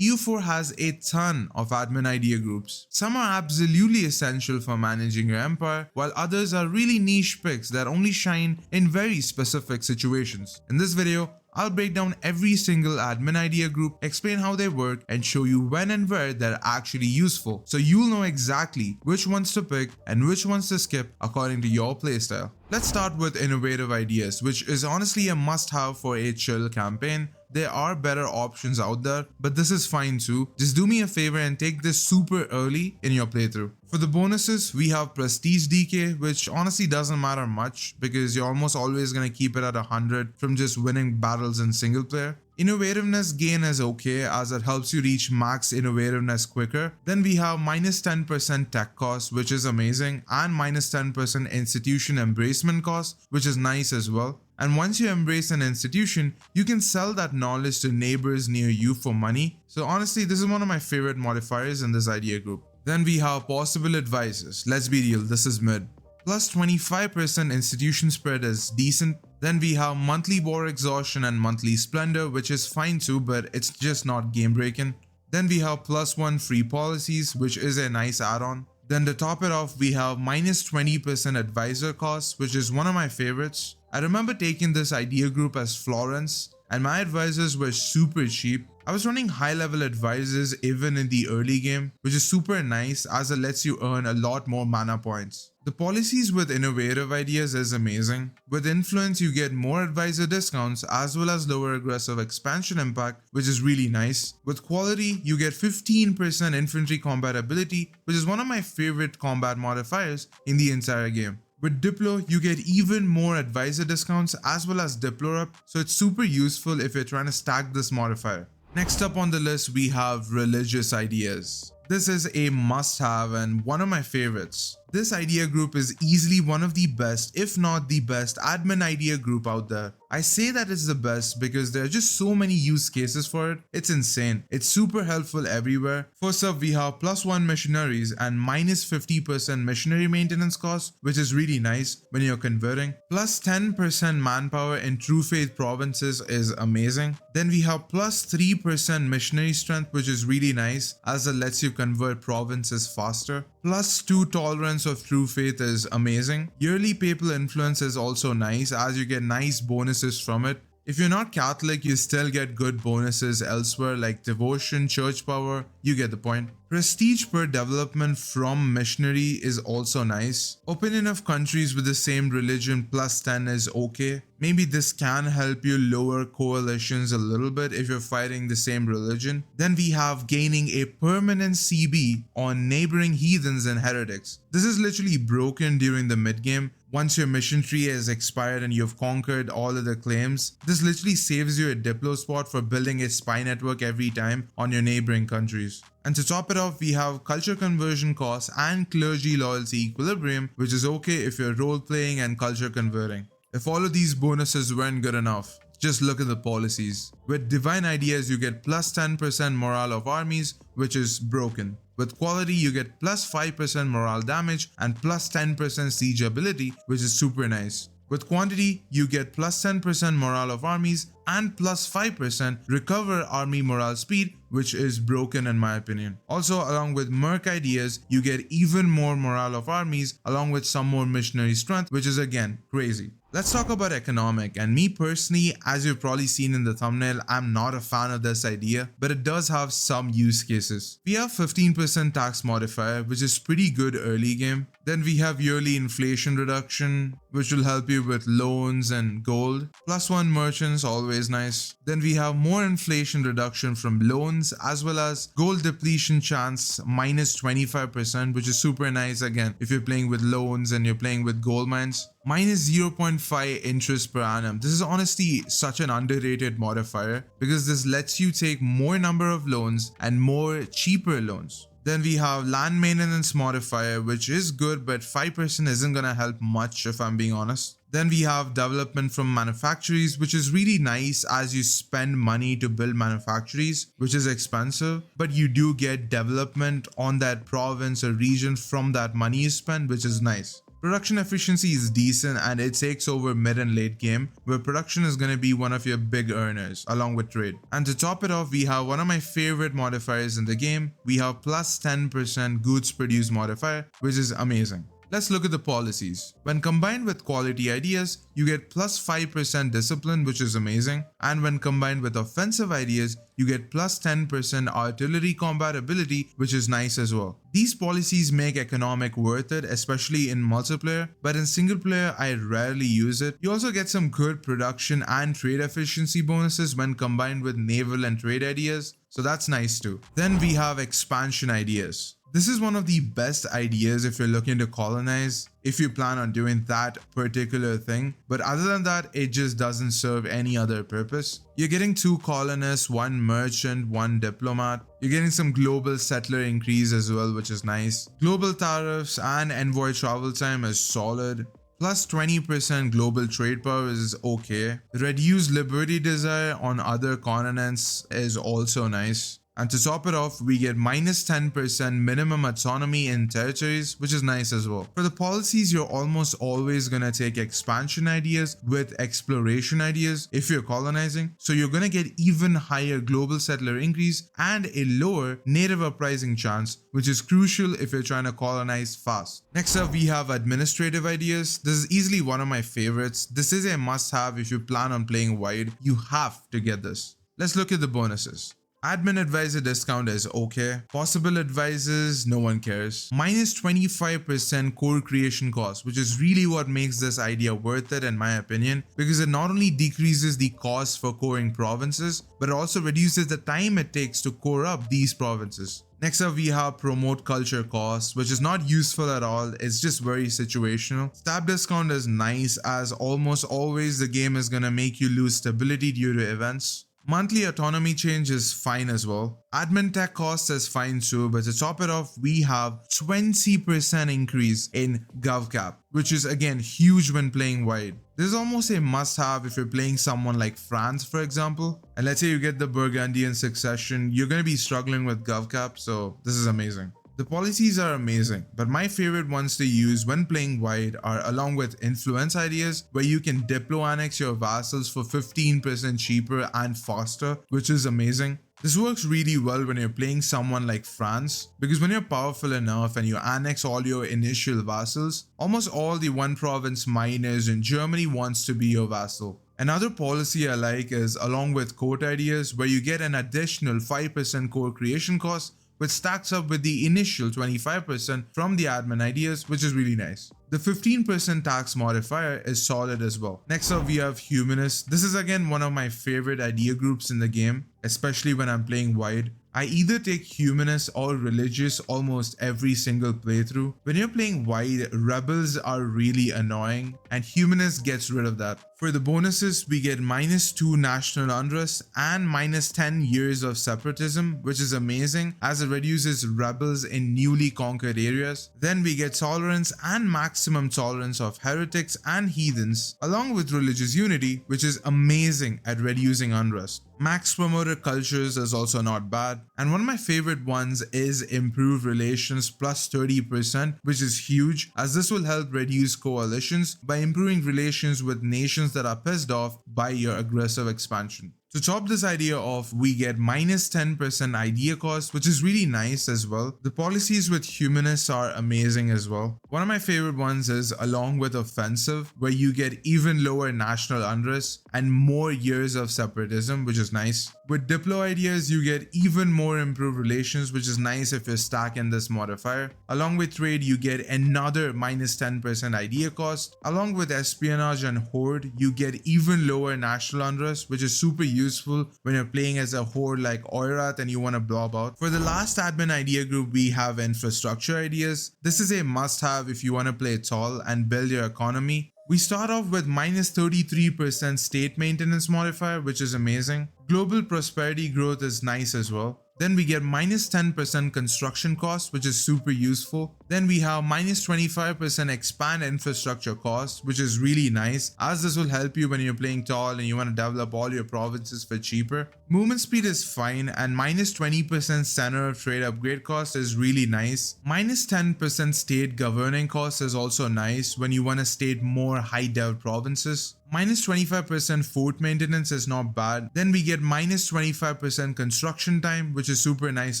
EU4 has a ton of admin idea groups. Some are absolutely essential for managing your empire, while others are really niche picks that only shine in very specific situations. In this video, I'll break down every single admin idea group, explain how they work, and show you when and where they're actually useful, so you'll know exactly which ones to pick and which ones to skip according to your playstyle. Let's start with innovative ideas, which is honestly a must-have for a chill campaign. There are better options out there, but this is fine too. Just do me a favor and take this super early in your playthrough. For the bonuses, we have Prestige Decay, which honestly doesn't matter much because you're almost always going to keep it at 100 from just winning battles in single player. Innovativeness gain is okay as it helps you reach max innovativeness quicker. Then we have minus 10% tech cost, which is amazing, and minus 10% institution embracement cost, which is nice as well. And once you embrace an institution, you can sell that knowledge to neighbors near you for money. So honestly, this is one of my favorite modifiers in this idea group. Then we have possible advisors. Let's be real, this is mid. Plus 25% institution spread is decent. Then we have monthly war exhaustion and monthly splendor, which is fine too, but it's just not game breaking. Then we have +1 free policies, which is a nice add-on. Then to top it off, we have minus 20% advisor costs, which is one of my favorites. I remember taking this idea group as Florence, and my advisors were super cheap. I was running high-level advisors even in the early game, which is super nice as it lets you earn a lot more mana points. The policies with innovative ideas is amazing. With influence, you get more advisor discounts as well as lower aggressive expansion impact, which is really nice. With quality, you get 15% infantry combat ability, which is one of my favorite combat modifiers in the entire game. With Diplo, you get even more advisor discounts as well as Diplo up, so it's super useful if you're trying to stack this modifier. Next up on the list, we have religious ideas. This is a must-have and one of my favorites. This idea group is easily one of the best, if not the best, admin idea group out there. I say that it's the best because there are just so many use cases for it. It's insane. It's super helpful everywhere. First up, we have +1 missionaries and minus 50% missionary maintenance cost, which is really nice when you're converting. Plus 10% manpower in True Faith provinces is amazing. Then we have plus 3% missionary strength, which is really nice as it lets you convert provinces faster. Plus 2 tolerance of True Faith is amazing. Yearly papal influence is also nice as you get nice bonuses from it. If you're not Catholic, you still get good bonuses elsewhere like devotion, church power, you get the point. Prestige per development from missionary is also nice. Opinion of countries with the same religion plus 10 is okay. Maybe this can help you lower coalitions a little bit if you're fighting the same religion. Then we have gaining a permanent CB on neighboring heathens and heretics. This is literally broken during the mid game. Once your mission tree has expired and you've conquered all of the claims, this literally saves you a diplo spot for building a spy network every time on your neighboring countries. And to top it off, we have culture conversion costs and clergy loyalty equilibrium, which is okay if you're role playing and culture converting. If all of these bonuses weren't good enough, just look at the policies. With divine ideas, you get plus 10% morale of armies, which is broken. With quality, you get plus 5% morale damage and plus 10% siege ability, which is super nice. With quantity, you get plus 10% morale of armies and plus 5% recover army morale speed, which is broken in my opinion. Also, along with merc ideas, you get even more morale of armies along with some more missionary strength, which is again crazy. Let's talk about economic, and me personally, as you've probably seen in the thumbnail, I'm not a fan of this idea, but it does have some use cases. We have 15% tax modifier, which is pretty good early game. Then we have yearly inflation reduction, which will help you with loans and gold. +1 merchants, always nice. Then we have more inflation reduction from loans as well as gold depletion chance minus 25%, which is super nice again if you're playing with loans and you're playing with gold mines. Minus 0.5 interest per annum. This is honestly such an underrated modifier because this lets you take more number of loans and more cheaper loans. Then we have land maintenance modifier, which is good, but 5% isn't gonna help much if I'm being honest. Then we have development from manufactories, which is really nice as you spend money to build manufactories, which is expensive, but you do get development on that province or region from that money you spend, which is nice. Production efficiency is decent and it takes over mid and late game, where production is going to be one of your big earners along with trade. And to top it off, we have one of my favorite modifiers in the game. We have plus 10% goods produced modifier, which is amazing. Let's look at the policies. When combined with quality ideas, you get plus 5% discipline, which is amazing. And when combined with offensive ideas, you get plus 10% artillery combat ability, which is nice as well. These policies make economic worth it, especially in multiplayer, but in single player, I rarely use it. You also get some good production and trade efficiency bonuses when combined with naval and trade ideas, so that's nice too. Then we have expansion ideas. This is one of the best ideas if you're looking to colonize, if you plan on doing that particular thing. But other than that, it just doesn't serve any other purpose. You're getting 2 colonists, 1 merchant, 1 diplomat. You're getting some global settler increase as well, which is nice. Global tariffs and envoy travel time is solid. Plus 20% global trade power is okay. Reduced liberty desire on other continents is also nice. And to top it off, we get minus 10% minimum autonomy in territories, which is nice as well. For the policies, you're almost always gonna take expansion ideas with exploration ideas if you're colonizing. So you're gonna get even higher global settler increase and a lower native uprising chance, which is crucial if you're trying to colonize fast. Next up, we have administrative ideas. This is easily one of my favorites. This is a must-have if you plan on playing wide. You have to get this. Let's look at the bonuses. Admin advisor discount is okay. Possible advisors, no one cares. Minus 25% core creation cost, which is really what makes this idea worth it in my opinion, because it not only decreases the cost for coring provinces, but it also reduces the time it takes to core up these provinces. Next up, we have promote culture cost, which is not useful at all. It's just very situational. Stab discount is nice, as almost always the game is gonna make you lose stability due to events. Monthly autonomy change is fine as well. Admin tech cost is fine too, but to top it off, we have 20% increase in GovCap, which is again huge when playing wide. This is almost a must-have if you're playing someone like France, for example. And let's say you get the Burgundian succession, you're going to be struggling with GovCap, so this is amazing. The policies are amazing, but my favorite ones to use when playing wide are along with influence ideas, where you can diplo annex your vassals for 15% cheaper and faster, which is amazing. This works really well when you're playing someone like France, because when you're powerful enough and you annex all your initial vassals, almost all the one province miners in Germany wants to be your vassal. Another policy I like is along with court ideas, where you get an additional 5% core creation cost, which stacks up with the initial 25% from the admin ideas, which is really nice. The 15% tax modifier is solid as well. Next up, we have humanists. This is again one of my favorite idea groups in the game, especially when I'm playing wide. I either take humanist or religious almost every single playthrough. When you're playing wide, rebels are really annoying and humanist gets rid of that. For the bonuses, we get -2 national unrest and -10 years of separatism, which is amazing as it reduces rebels in newly conquered areas. Then we get tolerance and maximum tolerance of heretics and heathens, along with religious unity, which is amazing at reducing unrest. Max promoted cultures is also not bad. And one of my favorite ones is improved relations plus 30%, which is huge, as this will help reduce coalitions by improving relations with nations that are pissed off by your aggressive expansion. To top this idea off, we get -10% idea cost, which is really nice as well. The policies with humanists are amazing as well. One of my favorite ones is along with offensive, where you get even lower national unrest and more years of separatism, which is nice. With diplo ideas, you get even more improved relations, which is nice if you're stacking this modifier. Along with trade, you get another -10% idea cost. Along with espionage and horde, you get even lower national unrest, which is super useful when you're playing as a horde like Oirat and you want to blob out. For the last admin idea group, we have infrastructure ideas. This is a must-have if you want to play tall and build your economy. We start off with -33% state maintenance modifier, which is amazing. Global prosperity growth is nice as well. Then we get minus 10% construction cost, which is super useful. Then we have minus 25% expand infrastructure cost, which is really nice, as this will help you when you're playing tall and you want to develop all your provinces for cheaper. Movement speed is fine, and minus 20% center of trade upgrade cost is really nice. Minus 10% state governing cost is also nice when you want to state more high dev provinces. Minus 25% fort maintenance is not bad. Then we get minus 25% construction time, which is super nice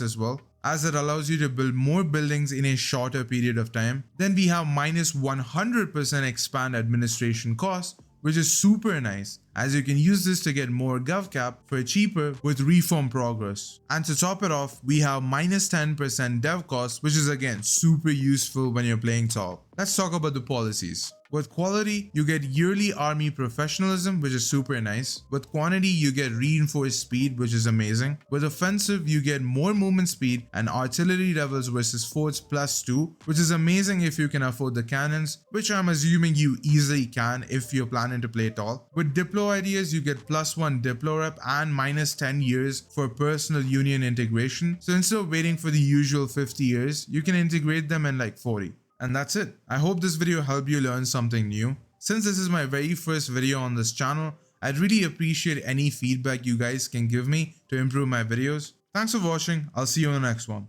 as well, as it allows you to build more buildings in a shorter period of time. Then we have minus 100% expand administration cost, which is super nice, as you can use this to get more GovCap for cheaper with reform progress. And to top it off, we have minus 10% dev cost, which is again super useful when you're playing tall. Let's talk about the policies. With quality, you get yearly army professionalism, which is super nice. With quantity, you get reinforced speed, which is amazing. With offensive, you get more movement speed and artillery levels versus forts +2, which is amazing if you can afford the cannons, which I'm assuming you easily can if you're planning to play tall. With diplo ideas, you get +1 diplo rep and minus 10 years for personal union integration. So instead of waiting for the usual 50 years, you can integrate them in like 40. And that's it. I hope this video helped you learn something new. Since this is my very first video on this channel, I'd really appreciate any feedback you guys can give me to improve my videos. Thanks for watching. I'll see you in the next one.